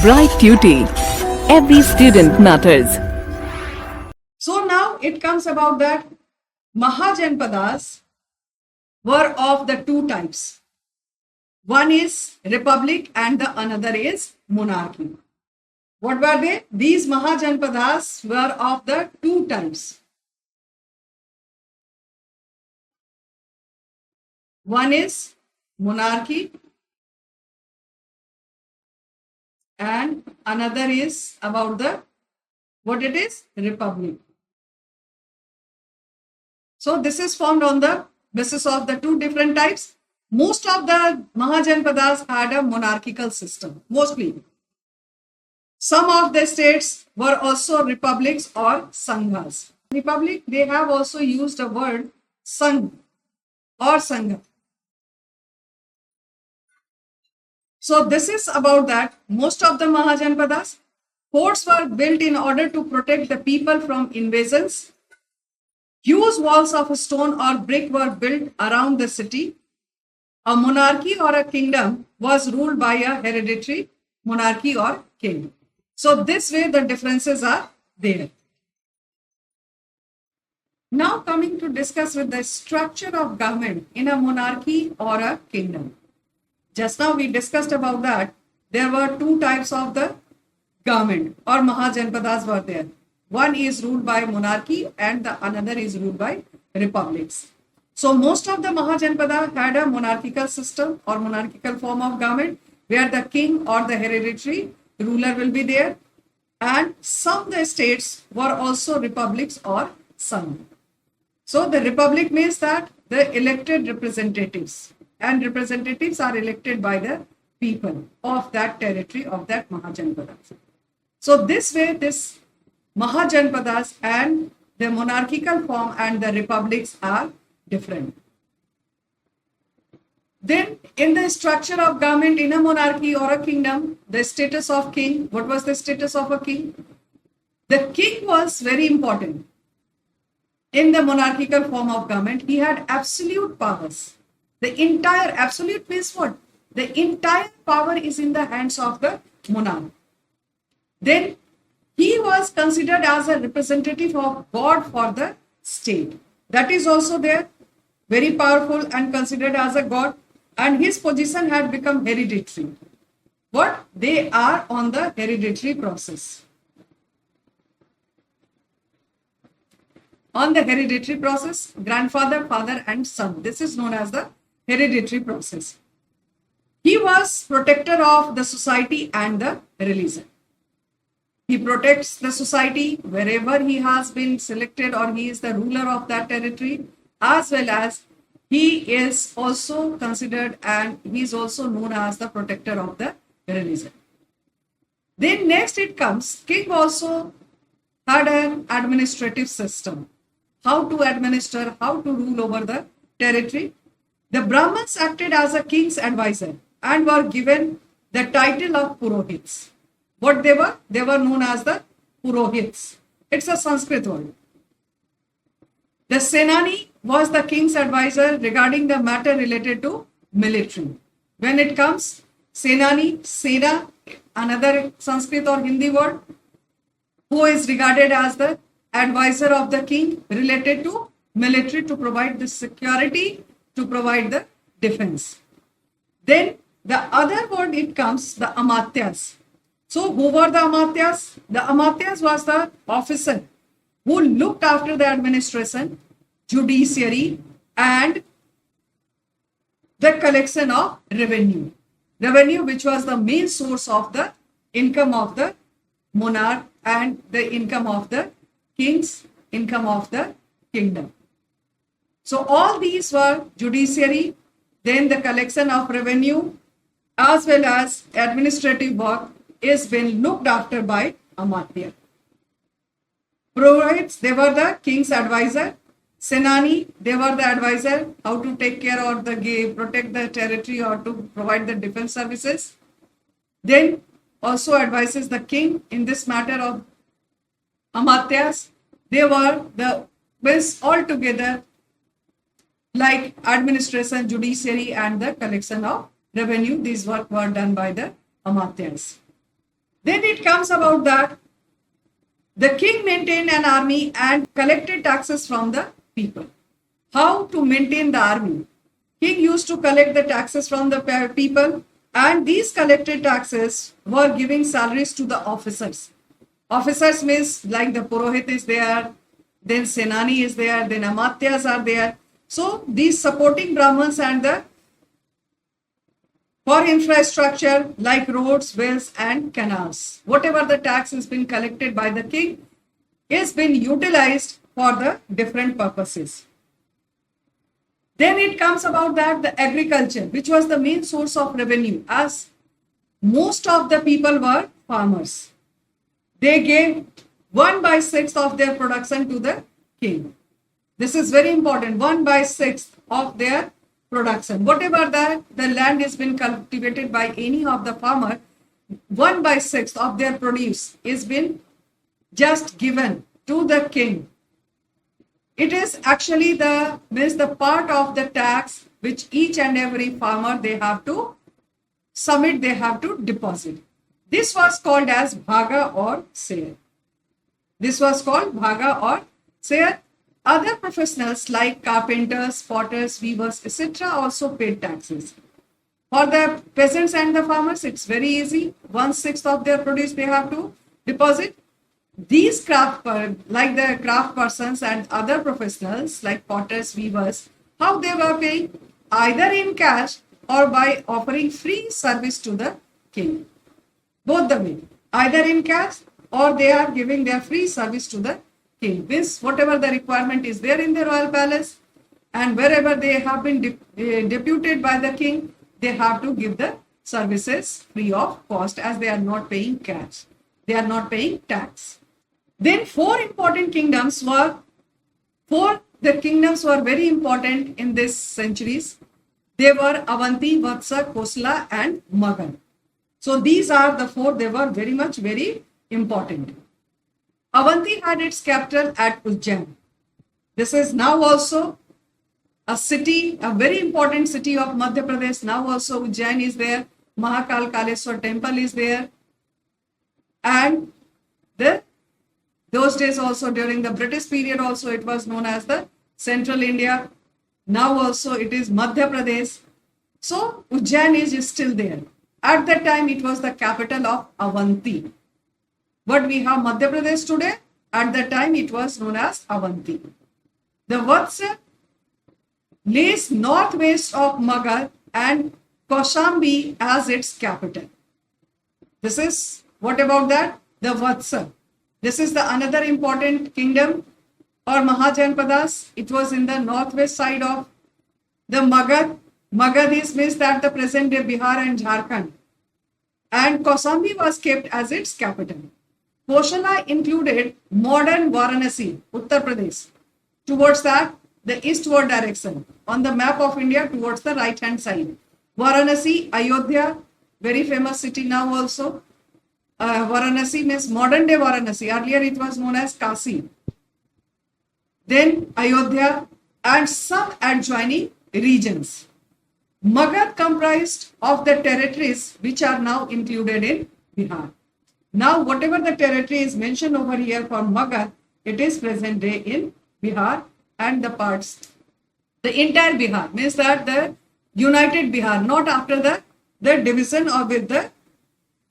Bright Tuty. Every student matters. So now it comes about that Mahajanpadas were of the two types. One is republic and the another is monarchy. What were they? These Mahajanpadas were of the two types. One is monarchy and another is about the what it is? Republic. So this is formed on the basis of the two different types. Most of the Mahajanpadas had a monarchical system, mostly. Some of the states were also republics or sanghas. Republic, they have also used a word sangh or sangha. So this is about that. Most of the Mahajanpadas, forts were built in order to protect the people from invasions. Huge walls of stone or brick were built around the city. A monarchy or a kingdom was ruled by a hereditary monarchy or king. So this way the differences are there. Now coming to discuss with the structure of government in a monarchy or a kingdom. Just now we discussed about that. There were two types of the government or Mahajanpadas were there. One is ruled by monarchy and the another is ruled by republics. So most of the Mahajanpada had a monarchical system or monarchical form of government where the king or the hereditary ruler will be there. And some of the states were also republics or sangh. So the republic means that the elected representatives and representatives are elected by the people of that territory of that Mahajanpada. So this way this Mahajanpadas and the monarchical form and the republics are different. Then in the structure of government in a monarchy or a kingdom, the status of king, what was the status of a king? The king was very important. In the monarchical form of government, he had absolute powers. The entire, absolute means what? The entire power is in the hands of the monarch. Then he was considered as a representative of God for the state. That is also there, very powerful and considered as a god. And his position had become hereditary. What? They are on the hereditary process. On the hereditary process, grandfather, father and son. This is known as the hereditary process. He was protector of the society and the religion. He protects the society wherever he has been selected or he is the ruler of that territory, as well as he is also considered and he is also known as the protector of the religion. Then next it comes, king also had an administrative system. How to administer, how to rule over the territory. The Brahmins acted as a king's advisor and were given the title of Purohits. What they were? They were known as the Purohits. It's a Sanskrit word. The Senani was the king's advisor regarding the matter related to military. When it comes, Senani, Sena, another Sanskrit or Hindi word, who is regarded as the advisor of the king related to military to provide the security, to provide the defense. Then the other word it comes, the Amatyas. So who were the Amatyas? The Amatyas was the officer who looked after the administration, judiciary and the collection of revenue. Revenue which was the main source of the income of the monarch and the income of the kings, income of the kingdom. So all these were judiciary, then the collection of revenue as well as administrative work is being looked after by Amatya. Purohits, they were the king's advisor. Senani, they were the advisor, how to take care or protect the territory or to provide the defense services. Then also advises the king in this matter of Amatyas. They were the best altogether like administration, judiciary and the collection of revenue. These work were done by the Amatyas. Then it comes about that the king maintained an army and collected taxes from the people. How to maintain the army? King used to collect the taxes from the people, and these collected taxes were giving salaries to the officers. Officers means like the Purohit is there, then Senani is there, then Amatyas are there. So these supporting Brahmins and the for infrastructure like roads, wells and canals. Whatever the tax has been collected by the king is been utilized for the different purposes. Then it comes about that the agriculture, which was the main source of revenue, as most of the people were farmers. They gave 1/6 of their production to the king. This is very important. 1/6 of their production. Whatever the land has been cultivated by any of the farmer, 1/6 of their produce is been just given to the king. It is actually the part of the tax which each and every farmer they have to submit, they have to deposit. This was called as bhaga or share. This was called bhaga or share. Other professionals like carpenters, potters, weavers, etc. also paid taxes. For the peasants and the farmers, it's very easy. 1/6 of their produce they have to deposit. These like the craft persons and other professionals like potters, weavers, how they were paying? Either in cash or by offering free service to the king. Both the way. Either in cash or they are giving their free service to the king. This, whatever the requirement is there in the royal palace and wherever they have been deputed by the king, they have to give the services free of cost as they are not paying cash. They are not paying tax. Then four kingdoms were very important in these centuries. They were Avanti, Vatsa, Kosala and Magad. So these are the four, they were very important. Avanti had its capital at Ujjain. This is now also a city, a very important city of Madhya Pradesh. Now also Ujjain is there. Mahakal Kaleswar temple is there. And those days also during the British period also it was known as the Central India. Now also it is Madhya Pradesh. So Ujjain is still there. At that time it was the capital of Avanti. What we have Madhya Pradesh today, at that time it was known as Avanti. The Vatsa lays northwest of Magad and Kaushambi as its capital. This is, what about that? The Vatsa. This is the another important kingdom or Mahajanpadas. It was in the northwest side of the Magad. Magad means that the present day Bihar and Jharkhand. And Kaushambi was kept as its capital. Kosala included modern Varanasi, Uttar Pradesh, towards that the eastward direction on the map of India towards the right hand side. Varanasi, Ayodhya, very famous city now also. Varanasi means modern day Varanasi. Earlier it was known as Kasi. Then Ayodhya and some adjoining regions. Magad comprised of the territories which are now included in Bihar. Now whatever the territory is mentioned over here for Magad, it is present day in Bihar and the parts. The entire Bihar means that the united Bihar, not after the division or with the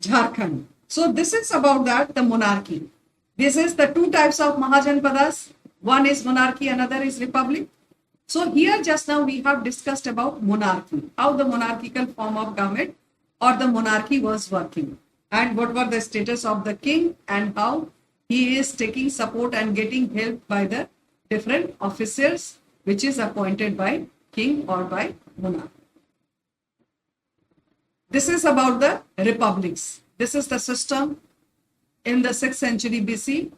Jharkhand. So this is about that, the monarchy. This is the two types of Mahajanpadas. One is monarchy, another is republic. So here just now we have discussed about monarchy, how the monarchical form of government or the monarchy was working and what were the status of the king and how he is taking support and getting help by the different officers which is appointed by king or by monarch. This is about the republics. This is the system in the 6th century BC.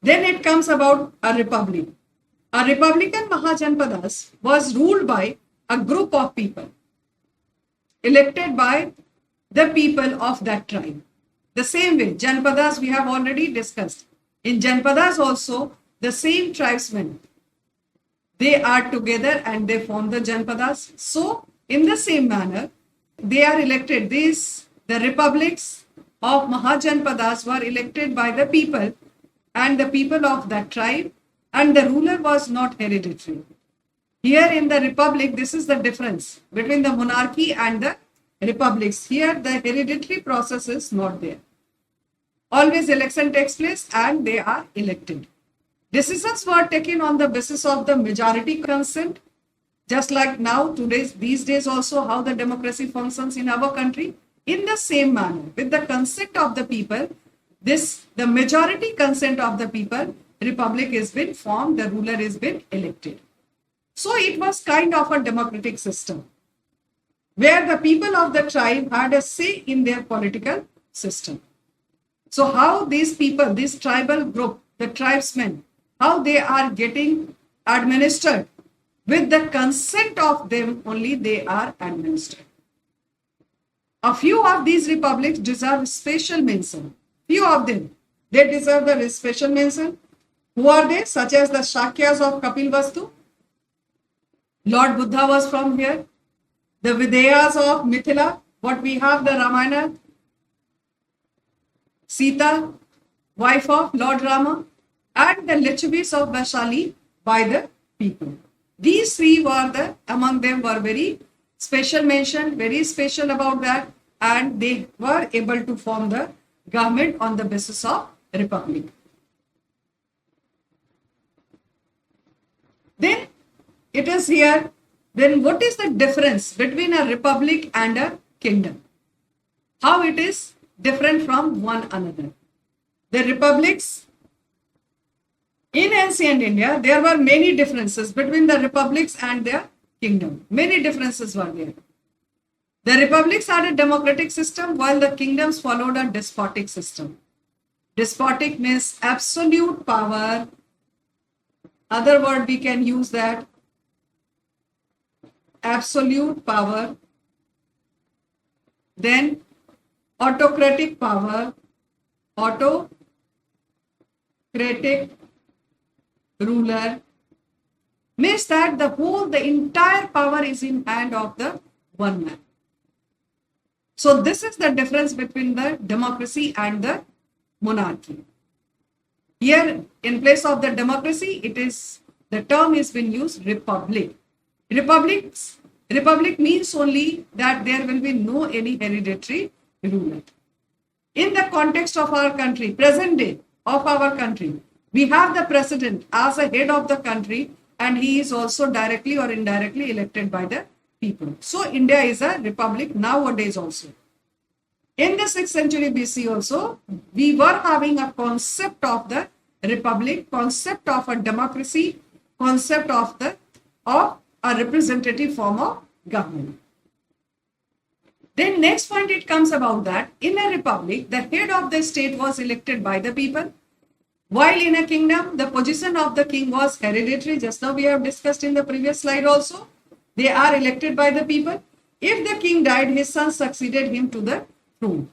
Then it comes about a republic. A republican Mahajanpadas was ruled by a group of people elected by the people of that tribe. The same way, Janpadas we have already discussed. In Janpadas also, the same tribesmen, they are together and they form the Janpadas. So, in the same manner, They are elected. The republics of Mahajanpadas were elected by the people and the people of that tribe, and the ruler was not hereditary. Here in the republic, this is the difference between the monarchy and the republics. Here, the hereditary process is not there. Always election takes place and they are elected. Decisions were taken on the basis of the majority consent, just like now, these days also, how the democracy functions in our country. In the same manner, with the consent of the people, the majority consent of the people, republic has been formed, the ruler has been elected. So it was kind of a democratic system where the people of the tribe had a say in their political system. So how these people, this tribal group, the tribesmen, how they are getting administered, with the consent of them only they are administered. A few of these republics deserve special mention. Few of them, they deserve the special mention. Who are they? Such as the Shakyas of Kapilvastu. Lord Buddha was from here. The Videyas of Mithila. What we have, the Ramayana. Sita, wife of Lord Rama. And the Lichavis of Vaishali by the people. These three among them were very special mentioned, very special about that, and they were able to form the government on the basis of republic. Then it is here, then what is the difference between a republic and a kingdom? How it is different from one another? The republics in ancient India, there were many differences between the republics and their kingdom. Many differences were there. The republics had a democratic system while the kingdoms followed a despotic system. Despotic means absolute power. Other word we can use that. Absolute power. Then autocratic power. Autocratic ruler means that the entire power is in hand of the one man. So this is the difference between the democracy and the monarchy. Here, in place of the democracy, the term has been used republic. Republic means only that there will be no any hereditary ruler. In the context of our country, present day of our country, we have the president as a head of the country and he is also directly or indirectly elected by the people. So India is a republic nowadays also. In the 6th century BC also, we were having a concept of the republic, concept of a democracy, concept of a representative form of government. Then next point it comes about that in a republic, the head of the state was elected by the people. While in a kingdom, the position of the king was hereditary. Just now we have discussed in the previous slide also. They are elected by the people. If the king died, his son succeeded him to the throne.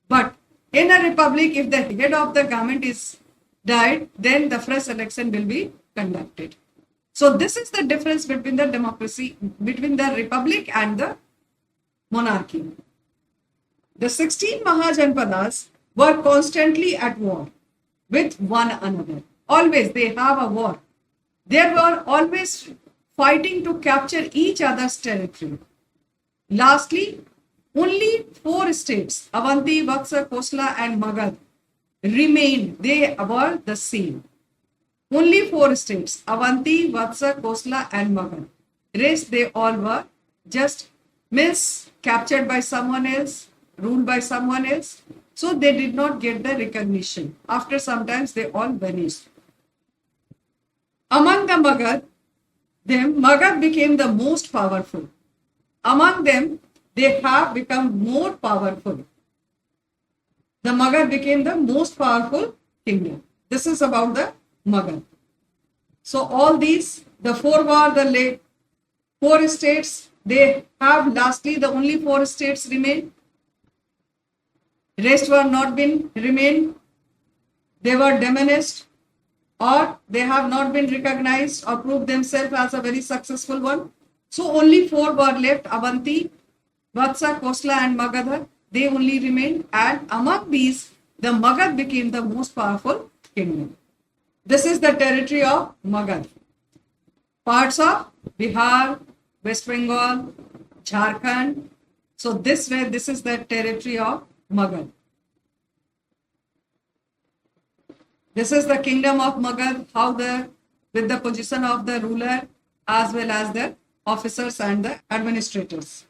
But in a republic, if the head of the government is died, then the fresh election will be conducted. So this is the difference between the democracy, between the republic and the monarchy. The 16 Mahajanpadas were constantly at war with one another. Always they have a war. They were always fighting to capture each other's territory. Lastly, only 4 states, Avanti, Vatsya, Kosala and Magad, remained. They were the same. Only 4 states, Avanti, Vatsya, Kosala and Magad. Rest they all were just captured by someone else, ruled by someone else. So they did not get the recognition. After some time, they all vanished. Among the Magad became the most powerful. Among them, they have become more powerful. The Magad became the most powerful kingdom. This is about the Magad. So all these, the 4 were the 4 states. They have lastly the only 4 states remain. Rest were not been remain. They were diminished or they have not been recognized or proved themselves as a very successful one. So only 4 were left, Avanti, Vatsa, Kosla, and Magadha, they only remained, and among these, the Magad became the most powerful kingdom. This is the territory of Magad. Parts of Bihar, West Bengal, Jharkhand. So this is the territory of Magad. This is the kingdom of Magad, how with the position of the ruler as well as the officers and the administrators.